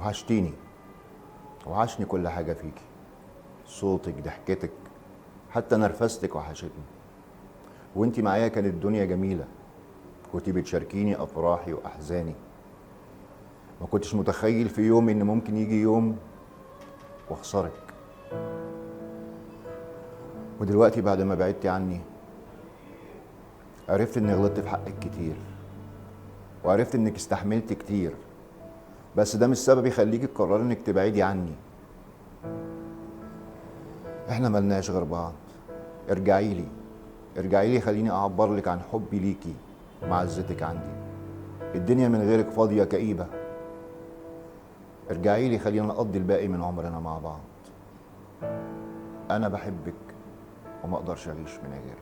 وحشتيني. وحشني كل حاجة فيكي، صوتك، ضحكتك، حتى نرفستك وحشتني. وانتي معايا كانت الدنيا جميلة، كنتي بتشاركيني أفراحي وأحزاني. ما كنتش متخيل في يوم إن ممكن يجي يوم واخسرك. ودلوقتي بعد ما بعدتي عني عرفت إني غلطت في حقك كتير، وعرفت إنك استحملت كتير، بس ده مش سبب يخليكي تقرري إنك تبعدي عني. احنا ملناش غير بعض. ارجعي لي، ارجعي لي، خليني اعبر لك عن حبي ليكي ومعزتك عندي. الدنيا من غيرك فاضية كئيبة. ارجعي لي، خلينا نقضي الباقي من عمرنا مع بعض. انا بحبك وما اقدرش اعيش من غيرك.